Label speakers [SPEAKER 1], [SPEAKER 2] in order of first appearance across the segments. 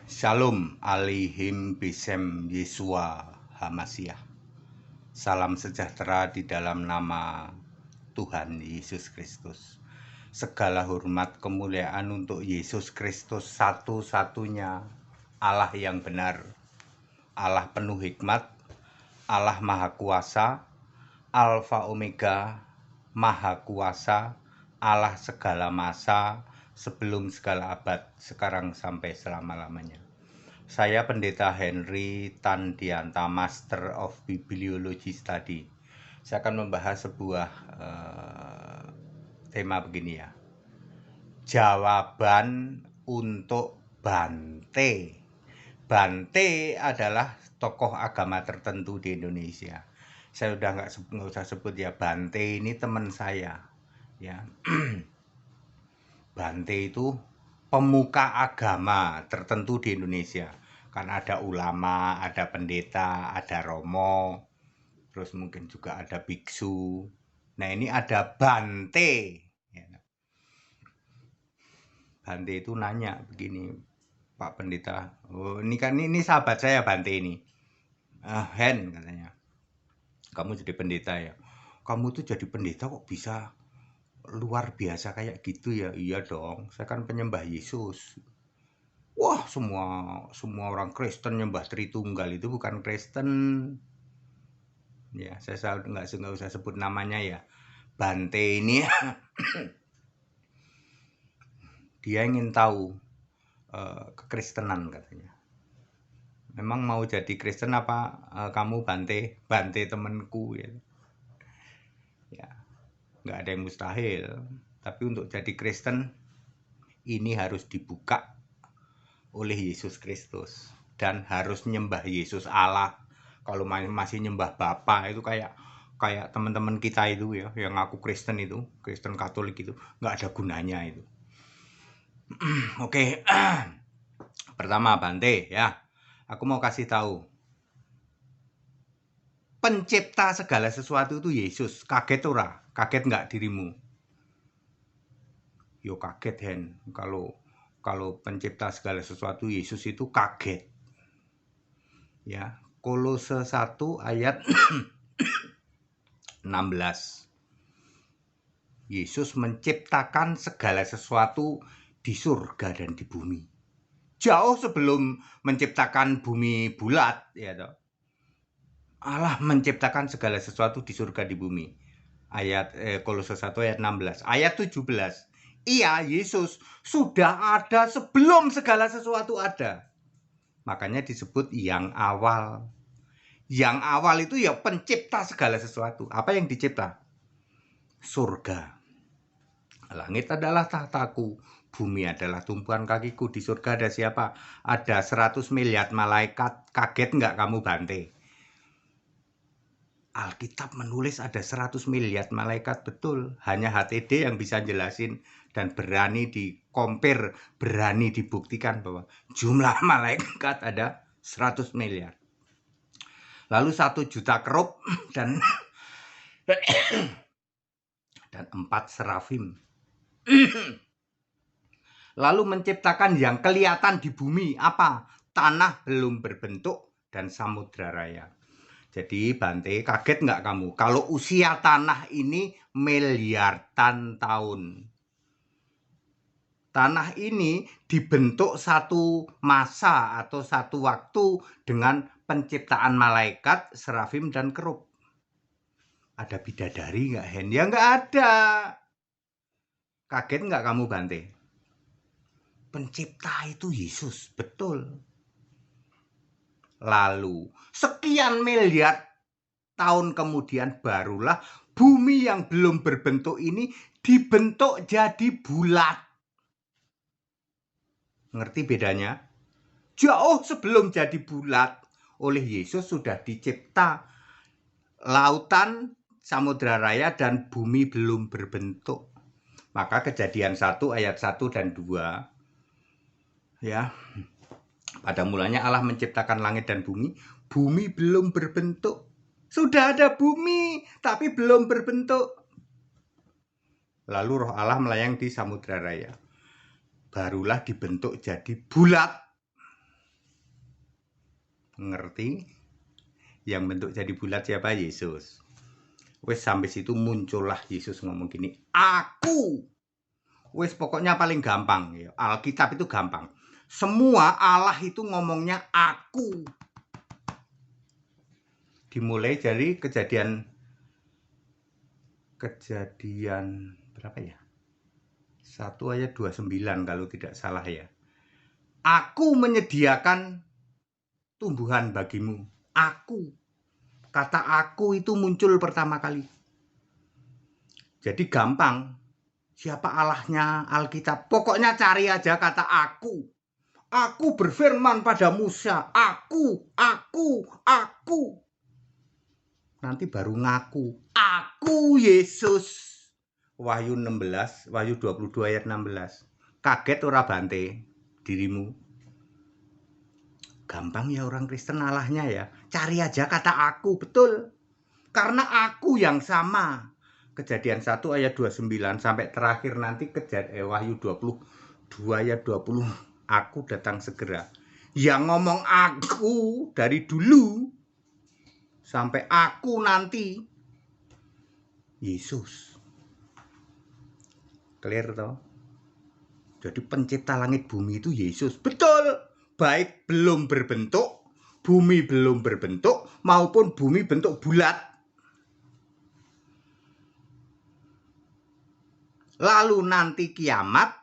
[SPEAKER 1] Shalom alaihim bisem Yesua Hamasiah. Salam sejahtera di dalam nama Tuhan Yesus Kristus. Segala hormat kemuliaan untuk Yesus Kristus, satu-satunya Allah yang benar, Allah penuh hikmat, Allah Maha Kuasa, Alfa Omega, Maha Kuasa, Allah segala masa, sebelum segala abad, sekarang sampai selama-lamanya. Saya Pendeta Henry Tandianta, Master of Bibliology Study. Saya akan membahas sebuah tema begini ya. Jawaban untuk Bante. Bante adalah tokoh agama tertentu di Indonesia. Saya udah nggak usah sebut ya, Bante ini teman saya. Ya, Bante itu pemuka agama tertentu di Indonesia. Kan ada ulama, ada pendeta, ada romo, terus mungkin juga ada biksu. Nah, ini ada Bante. Bante itu nanya begini, Pak Pendeta, oh, ini sahabat saya Bante ini. Hen katanya, kamu jadi pendeta ya? Kamu tuh jadi pendeta kok bisa luar biasa kayak gitu ya? Iya dong, saya kan penyembah Yesus. Wah, semua orang Kristen nyembah Tritunggal, itu bukan Kristen. Ya, saya nggak usah sebut namanya ya. Bante ini dia ingin tahu kekristenan katanya. Memang mau jadi Kristen apa kamu Bante? Bante temanku ya. Ya, nggak ada yang mustahil. Tapi untuk jadi Kristen ini harus dibuka oleh Yesus Kristus dan harus nyembah Yesus Allah. Kalau masih nyembah Bapa itu kayak teman-teman kita itu ya, yang ngaku Kristen itu, Kristen Katolik itu, nggak ada gunanya itu. Oke. Pertama Bante ya, aku mau kasih tahu. Pencipta segala sesuatu itu Yesus. Kaget ora? Kaget nggak dirimu? Yo kaget Hen. Kalau pencipta segala sesuatu Yesus itu kaget. Ya, Kolose 1 ayat 16. Yesus menciptakan segala sesuatu di surga dan di bumi. Jauh sebelum menciptakan bumi bulat, ya toh. Allah menciptakan segala sesuatu di surga di bumi. Ayat Kolose 1 ayat 16. Ayat 17. Iya, Yesus sudah ada sebelum segala sesuatu ada. Makanya disebut yang awal. Yang awal itu ya pencipta segala sesuatu. Apa yang dicipta? Surga. Langit adalah tahtaku, bumi adalah tumpuan kakiku. Di surga ada siapa? Ada 100 miliar malaikat. Kaget nggak kamu Bante? Alkitab menulis ada 100 miliar malaikat, betul. Hanya HTD yang bisa jelasin dan berani dikompar, berani dibuktikan bahwa jumlah malaikat ada 100 miliar. Lalu 1 juta kerub dan 4 serafim. Lalu menciptakan yang kelihatan di bumi, apa? Tanah belum berbentuk dan samudra raya. Jadi Bante, kaget nggak kamu? Kalau usia tanah ini miliaran tahun. Tanah ini dibentuk satu masa atau satu waktu dengan penciptaan malaikat, serafim, dan kerub. Ada bidadari nggak, Hen? Ya nggak ada. Kaget nggak kamu, Bante? Pencipta itu Yesus, betul. Lalu, sekian miliar tahun kemudian barulah bumi yang belum berbentuk ini dibentuk jadi bulat. Ngerti bedanya? Jauh sebelum jadi bulat, oleh Yesus sudah dicipta lautan, samudra raya, dan bumi belum berbentuk. Maka Kejadian 1 ayat 1 dan 2 ya. Pada mulanya Allah menciptakan langit dan bumi belum berbentuk. Sudah ada bumi, tapi belum berbentuk. Lalu roh Allah melayang di samudra raya. Barulah dibentuk jadi bulat. Ngerti? Yang bentuk jadi bulat siapa? Yesus. Wes sampai situ muncullah Yesus ngomong gini, aku. Wes pokoknya paling gampang ya. Alkitab itu gampang. Semua Allah itu ngomongnya aku. Dimulai dari kejadian berapa ya? 1 ayat 29 kalau tidak salah ya. Aku menyediakan tumbuhan bagimu. Aku. Kata aku itu muncul pertama kali. Jadi gampang. Siapa Allahnya Alkitab? Pokoknya cari aja kata aku. Aku berfirman pada Musa. Aku. Nanti baru ngaku. Aku Yesus. Wahyu 16, Wahyu 22 ayat 16. Kaget ora Bante dirimu? Gampang ya orang Kristen Allahnya ya. Cari aja kata aku, betul. Karena aku yang sama. Kejadian 1 ayat 29 sampai terakhir nanti Wahyu 22 ayat 20. Aku datang segera. Yang ngomong aku dari dulu sampai aku nanti Yesus. Clear toh? Jadi pencipta langit bumi itu Yesus. Betul. Baik belum berbentuk, bumi belum berbentuk, maupun bumi bentuk bulat. Lalu nanti kiamat,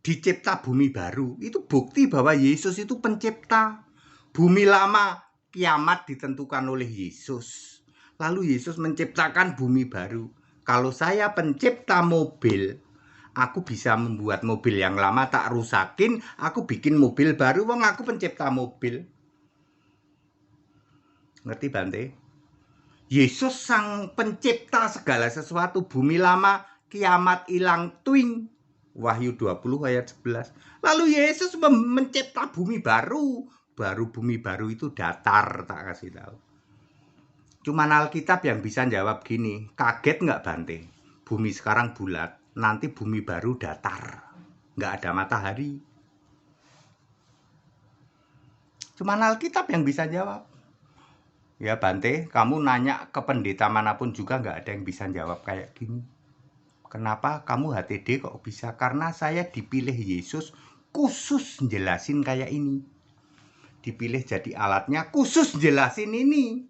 [SPEAKER 1] dicipta bumi baru. Itu bukti bahwa Yesus itu pencipta. Bumi lama, kiamat ditentukan oleh Yesus. Lalu Yesus menciptakan bumi baru. Kalau saya pencipta mobil, aku bisa membuat mobil yang lama tak rusakin, aku bikin mobil baru, wong aku pencipta mobil. Ngerti Bante? Yesus sang pencipta segala sesuatu, bumi lama, kiamat hilang twing. Wahyu 20 ayat 11. Lalu Yesus mencipta bumi baru. Baru bumi baru itu datar, tak kasih tahu. Cuman Alkitab yang bisa jawab gini, kaget nggak Bante? Bumi sekarang bulat, nanti bumi baru datar, nggak ada matahari. Cuman Alkitab yang bisa jawab. Ya Bante, kamu nanya ke pendeta manapun juga nggak ada yang bisa jawab kayak gini. Kenapa kamu HTD kok bisa? Karena saya dipilih Yesus khusus jelasin kayak ini. Dipilih jadi alatnya khusus jelasin ini.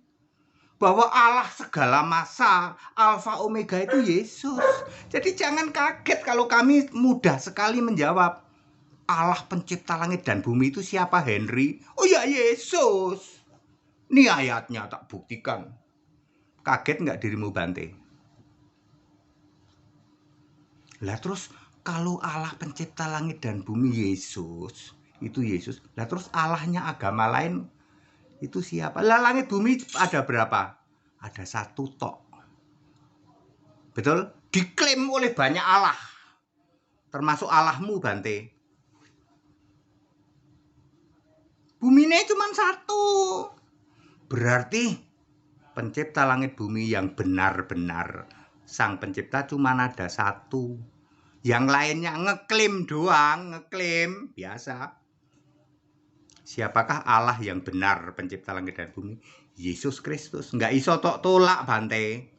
[SPEAKER 1] Bahwa Allah segala masa, Alfa Omega itu Yesus. Jadi jangan kaget kalau kami mudah sekali menjawab. Allah pencipta langit dan bumi itu siapa Henry? Oh ya Yesus. Ini ayatnya tak buktikan. Kaget nggak dirimu Bante? Lah terus kalau Allah pencipta langit dan bumi Yesus, itu Yesus. Lah terus Allahnya agama lain itu siapa? Lah langit bumi ada berapa? Ada satu tok. Betul? Diklaim oleh banyak Allah. Termasuk Allahmu Bante. Buminya cuma satu. Berarti pencipta langit bumi yang benar-benar sang pencipta cuma ada satu. Yang lainnya ngeklaim doang, ngeklaim biasa. Siapakah Allah yang benar pencipta langit dan bumi? Yesus Kristus. Nggak iso tok tolak Bante.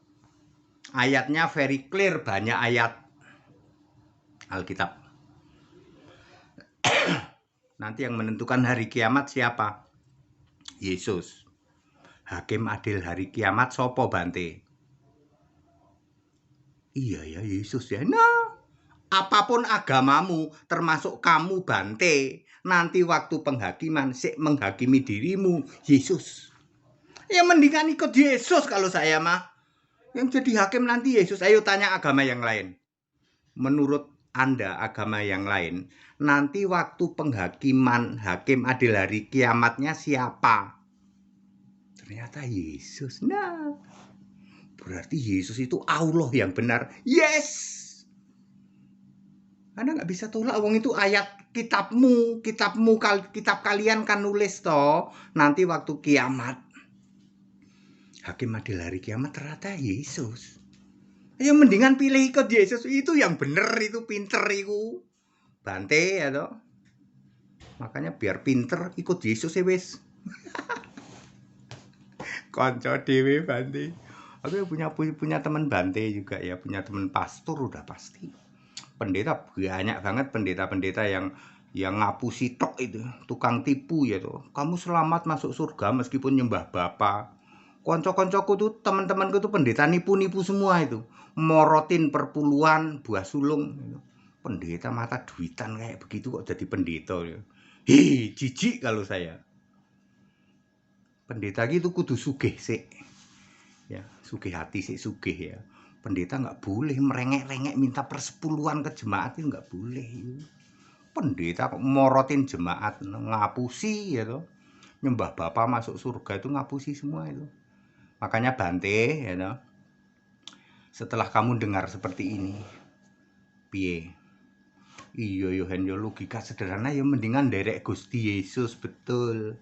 [SPEAKER 1] Ayatnya very clear, banyak ayat Alkitab. Nanti yang menentukan hari kiamat siapa? Yesus. Hakim adil hari kiamat sopo Bante? Iya ya Yesus ya. Nah, apapun agamamu, termasuk kamu Bante, nanti waktu penghakiman sik menghakimi dirimu Yesus. Ya mendingan ikut Yesus kalau saya mah. Yang jadi hakim nanti Yesus. Ayo tanya agama yang lain. Menurut Anda agama yang lain, nanti waktu penghakiman hakim adil hari kiamatnya siapa? Ternyata Yesus. Nah, berarti Yesus itu Allah yang benar. Yes. Anda nggak bisa tolak, wong itu ayat kitabmu, kitab kalian kan nulis toh. Nanti waktu kiamat, hakim adil hari kiamat ternyata Yesus. Ayo mendingan pilih ikut Yesus, itu yang bener, itu pinter itu. Bante ya toh. Makanya biar pinter ikut Yesus ya wis. Konco dhewe Bante. Aku punya teman Bante juga ya, punya teman pastor udah pasti. Pendeta banyak banget pendeta-pendeta yang ngapusi tok itu, tukang tipu ya tuh. Kamu selamat masuk surga meskipun nyembah Bapa. Konco-koncoku tuh, teman-temanku tuh pendeta nipu-nipu semua itu. Morotin perpuluhan, buah sulung gitu. Pendeta mata duitan kayak begitu kok jadi pendeta ya. Hi, jijik kalau saya. Pendeta gitu kudu sugih sih. Ya, sugih hati sih sugih ya. Pendeta nggak boleh merengek-rengek minta persepuluhan ke jemaat itu nggak boleh. Pendeta kok morotin jemaat, ngapusi ya toh. Nyembah Bapa masuk surga itu ngapusi semua itu. Makanya Bante ya toh. Setelah kamu dengar seperti ini, piye? Iya yo hen yo logika sederhana ya mendingan derek Gusti Yesus betul.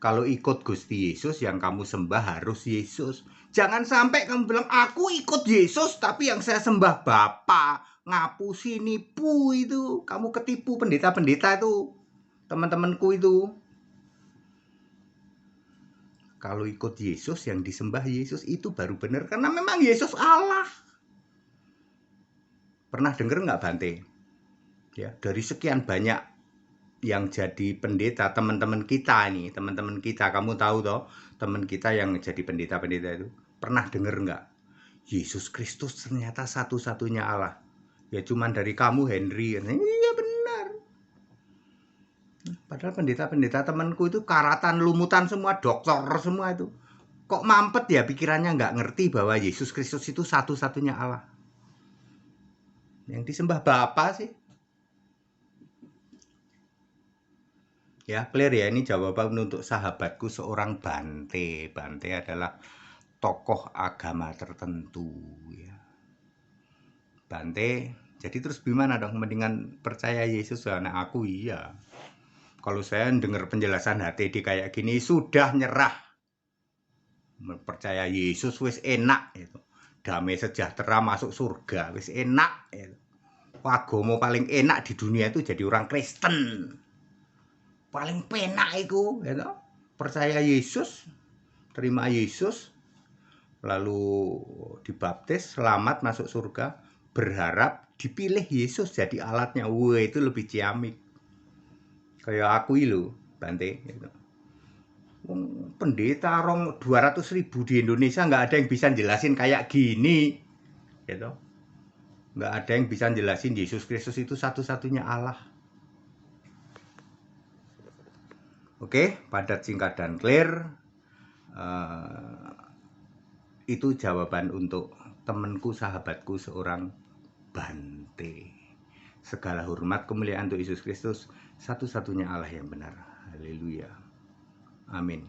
[SPEAKER 1] Kalau ikut Gusti Yesus yang kamu sembah harus Yesus. Jangan sampai kamu bilang aku ikut Yesus tapi yang saya sembah Bapa. Ngapusi nipu itu. Kamu ketipu pendeta-pendeta itu. Teman-temanku itu. Kalau ikut Yesus yang disembah Yesus itu baru benar karena memang Yesus Allah. Pernah dengar nggak Bante? Ya, dari sekian banyak yang jadi pendeta teman-teman kita ini, teman-teman kita, kamu tahu toh, teman kita yang jadi pendeta-pendeta itu, pernah dengar nggak? Yesus Kristus ternyata satu-satunya Allah. Ya cuman dari kamu Henry. Iya benar. Padahal pendeta-pendeta temanku itu karatan, lumutan semua, dokter semua itu. Kok mampet ya pikirannya nggak ngerti bahwa Yesus Kristus itu satu-satunya Allah. Yang disembah Bapa sih. Ya, clear ya, ini jawaban untuk sahabatku seorang Bante. Bante adalah tokoh agama tertentu ya. Bante, jadi terus gimana dong? Mendingan percaya Yesus anak aku iya. Kalau saya dengar penjelasan HTD kayak gini sudah nyerah. Percaya Yesus wis enak itu. Damai sejahtera masuk surga wis enak itu. Agama paling enak di dunia itu jadi orang Kristen. Paling penak itu ya toh. Percaya Yesus, terima Yesus, lalu dibaptis, selamat masuk surga, berharap dipilih Yesus jadi alatnya. Wah, itu lebih ciamik. Kayak aku itu, Bante gitu. Pendeta 200.000 di Indonesia nggak ada yang bisa jelasin kayak gini gitu. Nggak ada yang bisa jelasin Yesus Kristus itu satu-satunya Allah. Oke, padat, singkat, dan clear. Itu jawaban untuk temanku, sahabatku seorang Bante. Segala hormat kemuliaan untuk Yesus Kristus, satu-satunya Allah yang benar. Haleluya. Amin.